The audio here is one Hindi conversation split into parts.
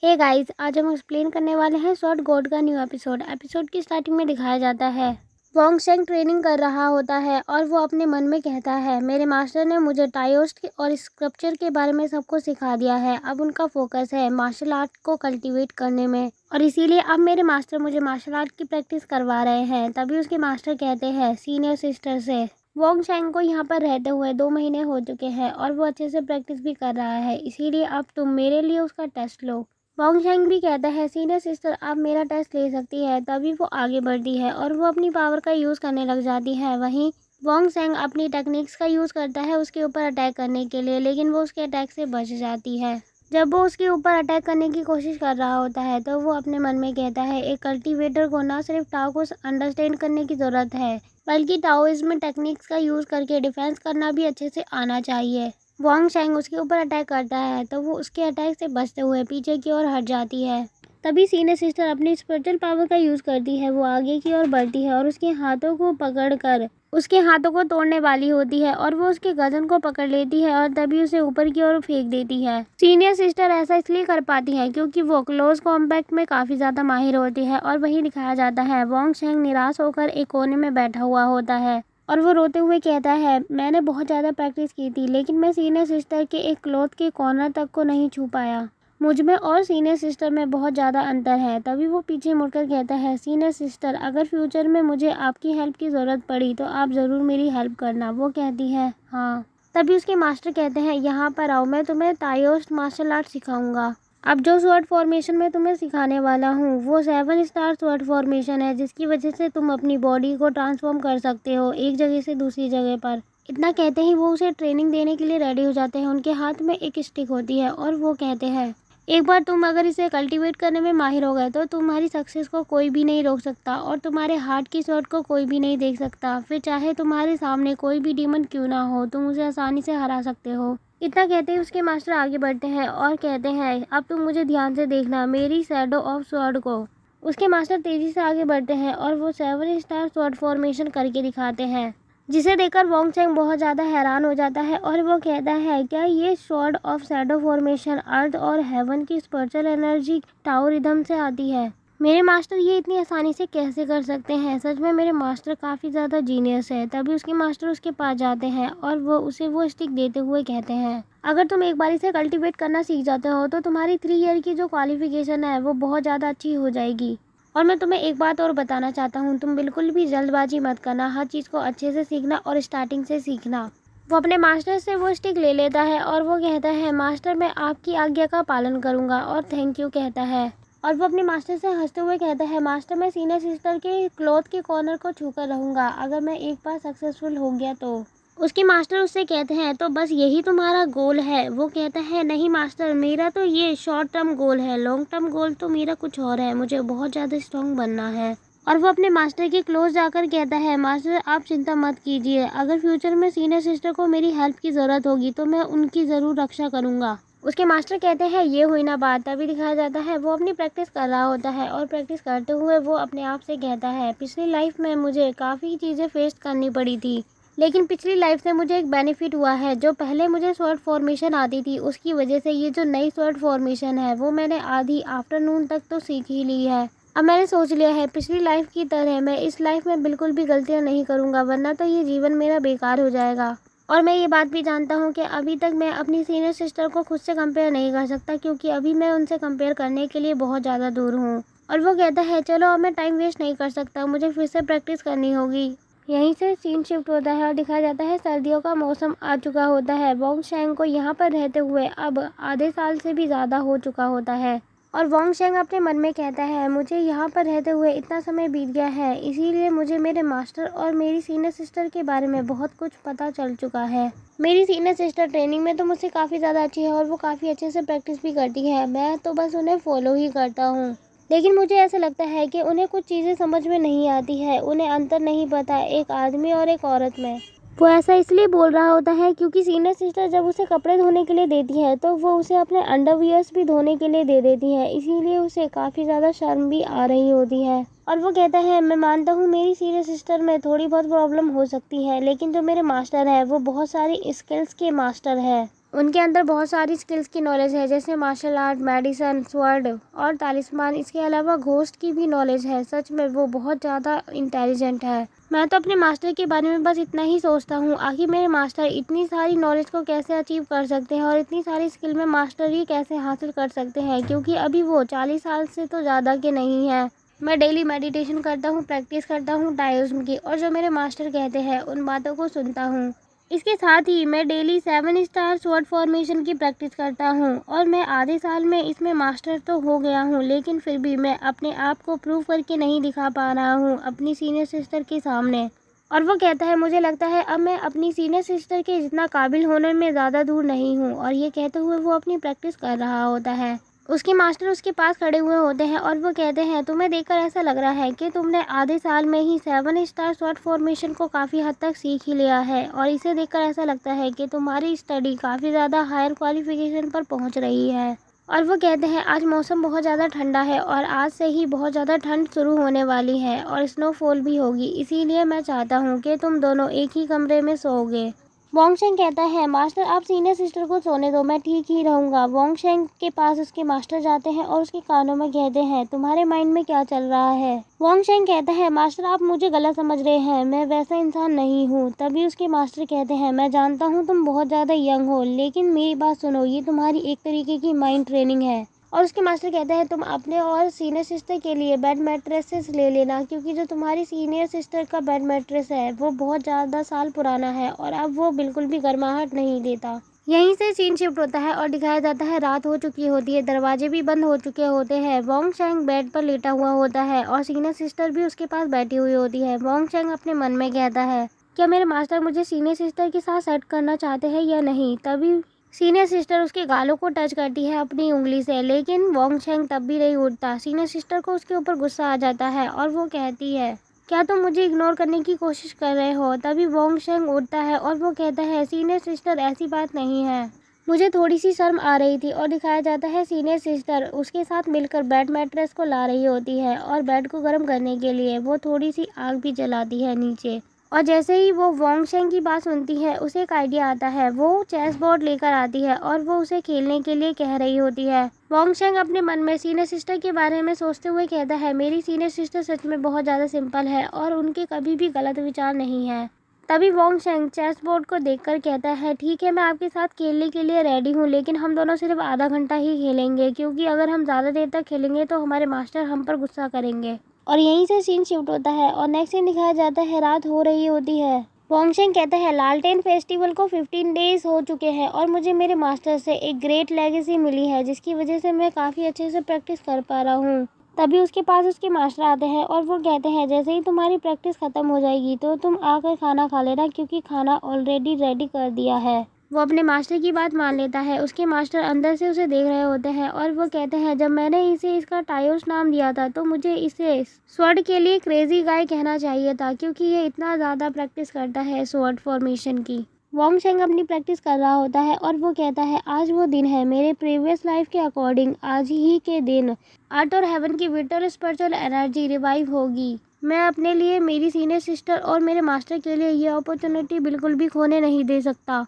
हे गाइस, आज हम एक्सप्लेन करने वाले हैं स्वॉर्ड गॉड का न्यू एपिसोड की स्टार्टिंग में दिखाया जाता है वोंग शेंग ट्रेनिंग कर रहा होता है और वो अपने मन में कहता है, मेरे मास्टर ने मुझे टाओइस्ट और स्क्रप्चर के बारे में सबको सिखा दिया है। अब उनका फोकस है मार्शल आर्ट को कल्टीवेट करने में और इसीलिए अब मेरे मास्टर मुझे मार्शल आर्ट की प्रैक्टिस करवा रहे हैं। तभी उसके मास्टर कहते हैं सीनियर सिस्टर से, वोंग शेंग को यहाँ पर रहते हुए 2 महीने हो चुके हैं और वो अच्छे से प्रैक्टिस भी कर रहा है, इसीलिए अब तुम मेरे लिए उसका टेस्ट लो। वोंग शेंग भी कहता है, सीनियर सिस्टर आप मेरा टेस्ट ले सकती है। तभी वो आगे बढ़ती है और वो अपनी पावर का यूज़ करने लग जाती है। वहीं वोंग शेंग अपनी टेक्निक्स का यूज़ करता है उसके ऊपर अटैक करने के लिए, लेकिन वो उसके अटैक से बच जाती है। जब वो उसके ऊपर अटैक करने की कोशिश कर रहा होता है तो वो अपने मन में कहता है, एक कल्टीवेटर को ना सिर्फ टाओ को अंडरस्टैंड करने की ज़रूरत है, बल्कि टाओइज्म टेक्निक्स का यूज़ करके डिफेंस करना भी अच्छे से आना चाहिए। वोंग शेंग उसके ऊपर अटैक करता है तो वो उसके अटैक से बचते हुए पीछे की ओर हट जाती है। तभी सीनियर सिस्टर अपनी स्पिरिचुअल पावर का यूज़ करती है। वो आगे की ओर बढ़ती है और उसके हाथों को पकड़कर उसके हाथों को तोड़ने वाली होती है और वो उसके गर्दन को पकड़ लेती है और तभी उसे ऊपर की ओर फेंक देती है। सीनियर सिस्टर ऐसा इसलिए कर पाती है क्योंकि वो क्लोज कॉम्बैट में काफ़ी ज़्यादा माहिर होती है। और वही दिखाया जाता है वोंग शेंग निराश होकर एक कोने में बैठा हुआ होता है और वो रोते हुए कहता है, मैंने बहुत ज़्यादा प्रैक्टिस की थी लेकिन मैं सीनियर सिस्टर के एक क्लॉथ के कॉर्नर तक को नहीं छू पाया। मुझ में और सीनियर सिस्टर में बहुत ज़्यादा अंतर है। तभी वो पीछे मुड़कर कहता है, सीनियर सिस्टर अगर फ्यूचर में मुझे आपकी हेल्प की ज़रूरत पड़ी तो आप ज़रूर मेरी हेल्प करना। वो कहती है हाँ। तभी उसके मास्टर कहते हैं, यहाँ पर आओ, मैं तुम्हें टाओइस्ट मार्शल आर्ट सिखाऊंगा। अब जो स्वॉर्ड फॉर्मेशन में तुम्हें सिखाने वाला हूँ वो 7 स्टार स्वॉर्ड फॉर्मेशन है, जिसकी वजह से तुम अपनी बॉडी को ट्रांसफॉर्म कर सकते हो एक जगह से दूसरी जगह पर। इतना कहते ही वो उसे ट्रेनिंग देने के लिए रेडी हो जाते हैं। उनके हाथ में एक स्टिक होती है और वो कहते हैं, एक बार तुम अगर इसे कल्टीवेट करने में माहिर हो गए तो तुम्हारी सक्सेस को कोई भी नहीं रोक सकता और तुम्हारे हार्ट की स्वॉर्ड को कोई भी नहीं देख सकता। फिर चाहे तुम्हारे सामने कोई भी डीमन क्यों ना हो, तुम उसे आसानी से हरा सकते हो। इतना कहते ही उसके मास्टर आगे बढ़ते हैं और कहते हैं, अब तुम मुझे ध्यान से देखना, मेरी शैडो ऑफ स्वॉर्ड को। उसके मास्टर तेजी से आगे बढ़ते हैं और वो 7 स्टार स्वॉर्ड फॉर्मेशन करके दिखाते हैं, जिसे देखकर वोंग शेंग बहुत ज़्यादा हैरान हो जाता है और वो कहता है, क्या ये स्वॉर्ड ऑफ शैडो फॉर्मेशन अर्थ और हेवन की स्पिरिचुअल एनर्जी टाओ रिदम से आती है? मेरे मास्टर ये इतनी आसानी से कैसे कर सकते हैं? सच में मेरे मास्टर काफ़ी ज़्यादा जीनियस है। तभी उसके मास्टर उसके पास जाते हैं और वो उसे वो स्टिक देते हुए कहते हैं, अगर तुम एक बार इसे कल्टीवेट करना सीख जाते हो तो तुम्हारी 3 ईयर की जो क्वालिफिकेशन है वो बहुत ज़्यादा अच्छी हो जाएगी। और मैं तुम्हें एक बात और बताना चाहता हूँ, तुम बिल्कुल भी जल्दबाजी मत करना, हर चीज़ को अच्छे से सीखना और स्टार्टिंग से सीखना। वो अपने मास्टर से वो स्टिक ले लेता है और वो कहता है, मास्टर मैं आपकी आज्ञा का पालन करूँगा और थैंक यू कहता है। और वो अपने मास्टर से हंसते हुए कहता है, मास्टर मैं सीनियर सिस्टर के क्लॉथ के कॉर्नर को छूकर रहूँगा अगर मैं एक बार सक्सेसफुल हो गया तो। उसके मास्टर उससे कहते हैं, तो बस यही तुम्हारा गोल है? वो कहता है, नहीं मास्टर, मेरा तो ये शॉर्ट टर्म गोल है, लॉन्ग टर्म गोल तो मेरा कुछ और है, मुझे बहुत ज़्यादा स्ट्रॉन्ग बनना है। और वो अपने मास्टर के क्लोज जाकर कहता है, मास्टर आप चिंता मत कीजिए, अगर फ्यूचर में सीनियर सिस्टर को मेरी हेल्प की ज़रूरत होगी तो मैं उनकी ज़रूर रक्षा करूँगा। उसके मास्टर कहते हैं, ये हुई ना बात। तभी दिखाया जाता है वो अपनी प्रैक्टिस कर रहा होता है और प्रैक्टिस करते हुए वो अपने आप से कहता है, पिछली लाइफ में मुझे काफ़ी चीज़ें फेस करनी पड़ी थी, लेकिन पिछली लाइफ से मुझे एक बेनिफिट हुआ है। जो पहले मुझे स्वॉर्ड फॉर्मेशन आती थी उसकी वजह से ये जो नई स्वॉर्ड फॉर्मेशन है वो मैंने आधी आफ्टरनून तक तो सीख ही ली है। अब मैंने सोच लिया है पिछली लाइफ की तरह मैं इस लाइफ में बिल्कुल भी गलतियां नहीं करूँगा, वरना तो ये जीवन मेरा बेकार हो जाएगा। और मैं ये बात भी जानता हूँ कि अभी तक मैं अपनी सीनियर सिस्टर को खुद से कंपेयर नहीं कर सकता, क्योंकि अभी मैं उनसे कंपेयर करने के लिए बहुत ज़्यादा दूर हूँ। और वो कहता है, चलो अब मैं टाइम वेस्ट नहीं कर सकता, मुझे फिर से प्रैक्टिस करनी होगी। यहीं से सीन शिफ्ट होता है और दिखाया जाता है सर्दियों का मौसम आ चुका होता है। वोंग शेंग को यहाँ पर रहते हुए अब आधे साल से भी ज़्यादा हो चुका होता है और वोंग शेंग अपने मन में कहता है, मुझे यहाँ पर रहते हुए इतना समय बीत गया है, इसीलिए मुझे मेरे मास्टर और मेरी सीनियर सिस्टर के बारे में बहुत कुछ पता चल चुका है। मेरी सीनियर सिस्टर ट्रेनिंग में तो मुझसे काफ़ी ज़्यादा अच्छी है और वो काफ़ी अच्छे से प्रैक्टिस भी करती है, मैं तो बस उन्हें फॉलो ही करता हूँ। लेकिन मुझे ऐसा लगता है कि उन्हें कुछ चीज़ें समझ में नहीं आती है, उन्हें अंतर नहीं पता एक आदमी और एक औरत में। वो ऐसा इसलिए बोल रहा होता है क्योंकि सीनियर सिस्टर जब उसे कपड़े धोने के लिए देती है तो वो उसे अपने अंडरवियर्स भी धोने के लिए दे देती है, इसीलिए उसे काफ़ी ज़्यादा शर्म भी आ रही होती है। और वो कहता है, मैं मानता हूँ मेरी सीनियर सिस्टर में थोड़ी बहुत प्रॉब्लम हो सकती है, लेकिन जो मेरे मास्टर है वो बहुत सारी स्किल्स के मास्टर है। उनके अंदर बहुत सारी स्किल्स की नॉलेज है, जैसे मार्शल आर्ट, मेडिसन, स्वॉर्ड और तालिस्मान। इसके अलावा घोस्ट की भी नॉलेज है। सच में वो बहुत ज़्यादा इंटेलिजेंट है। मैं तो अपने मास्टर के बारे में बस इतना ही सोचता हूँ, आखिर मेरे मास्टर इतनी सारी नॉलेज को कैसे अचीव कर सकते हैं और इतनी सारी स्किल में मास्टरी कैसे हासिल कर सकते हैं, क्योंकि अभी वो 40 साल से तो ज़्यादा के नहीं है। मैं डेली मेडिटेशन करता हूँ, प्रैक्टिस करता हूँ टाओइज्म की, और जो मेरे मास्टर कहते हैं उन बातों को सुनता हूँ। इसके साथ ही मैं डेली 7 स्टार स्वॉर्ड फॉर्मेशन की प्रैक्टिस करता हूँ, और मैं आधे साल में इसमें मास्टर तो हो गया हूँ, लेकिन फिर भी मैं अपने आप को प्रूव करके नहीं दिखा पा रहा हूँ अपनी सीनियर सिस्टर के सामने। और वो कहता है, मुझे लगता है अब मैं अपनी सीनियर सिस्टर के जितना काबिल होने में ज़्यादा दूर नहीं हूँ। और ये कहते हुए वो अपनी प्रैक्टिस कर रहा होता है। उसके मास्टर उसके पास खड़े हुए होते हैं और वो कहते हैं, तुम्हें देखकर ऐसा लग रहा है कि तुमने आधे साल में ही 7 स्टार स्वॉर्ड फॉर्मेशन को काफ़ी हद तक सीख ही लिया है, और इसे देखकर ऐसा लगता है कि तुम्हारी स्टडी काफ़ी ज़्यादा हायर क्वालिफिकेशन पर पहुंच रही है। और वो कहते हैं, आज मौसम बहुत ज़्यादा ठंडा है और आज से ही बहुत ज़्यादा ठंड शुरू होने वाली है और स्नोफॉल भी होगी, इसीलिए मैं चाहता हूँ कि तुम दोनों एक ही कमरे में सोओगे। वोंगशेंग कहता है, मास्टर आप सीनियर सिस्टर को सोने दो, मैं ठीक ही रहूँगा। वोंगशेंग के पास उसके मास्टर जाते हैं और उसके कानों में कहते हैं, तुम्हारे माइंड में क्या चल रहा है। वोंगशेंग कहता है, मास्टर आप मुझे गलत समझ रहे हैं, मैं वैसा इंसान नहीं हूँ। तभी उसके मास्टर कहते हैं, मैं जानता हूँ तुम बहुत ज़्यादा यंग हो, लेकिन मेरी बात सुनो, ये तुम्हारी एक तरीके की माइंड ट्रेनिंग है। और उसके मास्टर कहते हैं, तुम अपने और सीनियर सिस्टर के लिए बेड मैट्रेसेस ले लेना, क्योंकि जो तुम्हारी सीनियर सिस्टर का बेड मैट्रेस है वो बहुत ज़्यादा साल पुराना है और अब वो बिल्कुल भी गर्माहट नहीं देता। यहीं से सीन शिफ्ट होता है और दिखाया जाता है रात हो चुकी होती है, दरवाजे भी बंद हो चुके होते हैं। वोंगशेंग बेड पर लेटा हुआ होता है और सीनियर सिस्टर भी उसके पास बैठी हुई होती है। वोंगशेंग अपने मन में कहता है, क्या मेरे मास्टर मुझे सीनियर सिस्टर के साथ सेट करना चाहते हैं या नहीं। तभी सीनियर सिस्टर उसके गालों को टच करती है अपनी उंगली से, लेकिन वोंगशेंग तब भी नहीं उठता। सीनियर सिस्टर को उसके ऊपर गुस्सा आ जाता है और वो कहती है, क्या तुम मुझे इग्नोर करने की कोशिश कर रहे हो। तभी वोंगशेंग उठता है और वो कहता है, सीनियर सिस्टर ऐसी बात नहीं है, मुझे थोड़ी सी शर्म आ रही थी। और दिखाया जाता है सीनियर सिस्टर उसके साथ मिलकर बेड मैट्रेस को ला रही होती है और बेड को गर्म करने के लिए वो थोड़ी सी आग भी जलाती है नीचे। और जैसे ही वो वोंगशेंग की बात सुनती है, उसे एक आइडिया आता है। वो चेस बोर्ड लेकर आती है और वो उसे खेलने के लिए कह रही होती है। वोंगशेंग अपने मन में सीनियर सिस्टर के बारे में सोचते हुए कहता है, मेरी सीनियर सिस्टर सच में बहुत ज़्यादा सिंपल है और उनके कभी भी गलत विचार नहीं है। तभी वोंगशेंग चेस बोर्ड को देखकर कहता है, ठीक है मैं आपके साथ खेलने के लिए रेडी हूँ, लेकिन हम दोनों सिर्फ आधा घंटा ही खेलेंगे, क्योंकि अगर हम ज़्यादा देर तक खेलेंगे तो हमारे मास्टर हम पर गुस्सा करेंगे। और यहीं से सीन शिफ्ट होता है और नेक्स्ट सीन दिखाया जाता है रात हो रही होती है। वोंगशेंग कहता है, लालटेन फेस्टिवल को 15 डेज हो चुके हैं और मुझे मेरे मास्टर से एक ग्रेट लेगेसी मिली है, जिसकी वजह से मैं काफ़ी अच्छे से प्रैक्टिस कर पा रहा हूँ। तभी उसके पास उसके मास्टर आते हैं और वो कहते हैं, जैसे ही तुम्हारी प्रैक्टिस ख़त्म हो जाएगी तो तुम आकर खाना खा लेना, क्योंकि खाना ऑलरेडी रेडी कर दिया है। वो अपने मास्टर की बात मान लेता है। उसके मास्टर अंदर से उसे देख रहे होते हैं और वो कहते हैं, जब मैंने इसे इसका टायोस नाम दिया था तो मुझे इसे स्वॉर्ड के लिए क्रेजी गाय कहना चाहिए था, क्योंकि ये इतना ज़्यादा प्रैक्टिस करता है स्वॉर्ड फॉर्मेशन की। वोंगशेंग अपनी प्रैक्टिस कर रहा होता है और वो कहता है, आज वो दिन है मेरे प्रीवियस लाइफ के अकॉर्डिंग, आज ही के दिन अर्थ और हेवन की विटल स्पिरिचुअल एनर्जी रिवाइव होगी। मैं अपने लिए, मेरी सीनियर सिस्टर और मेरे मास्टर के लिए ये अपॉर्चुनिटी बिल्कुल भी खोने नहीं दे सकता।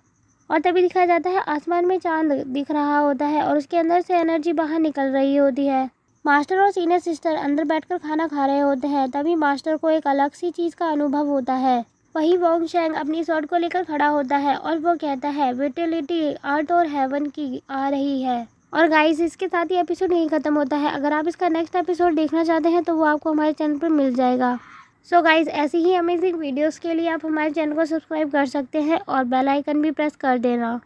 और तभी दिखाया जाता है आसमान में चांद दिख रहा होता है और उसके अंदर से एनर्जी बाहर निकल रही होती है। मास्टर और सीनियर सिस्टर अंदर बैठकर खाना खा रहे होते हैं। तभी मास्टर को एक अलग सी चीज़ का अनुभव होता है। वही वोंगशेंग अपनी स्वॉर्ड को लेकर खड़ा होता है और वो कहता है, विटिलिटी अर्थ और हेवन की आ रही है। और गाइस, इसके साथ ही एपिसोड यहीं ख़त्म होता है। अगर आप इसका नेक्स्ट एपिसोड देखना चाहते हैं तो वो आपको हमारे चैनल पर मिल जाएगा। सो गाइज़, ऐसी ही अमेजिंग वीडियोस के लिए आप हमारे चैनल को सब्सक्राइब कर सकते हैं और बेल आइकन भी प्रेस कर देना।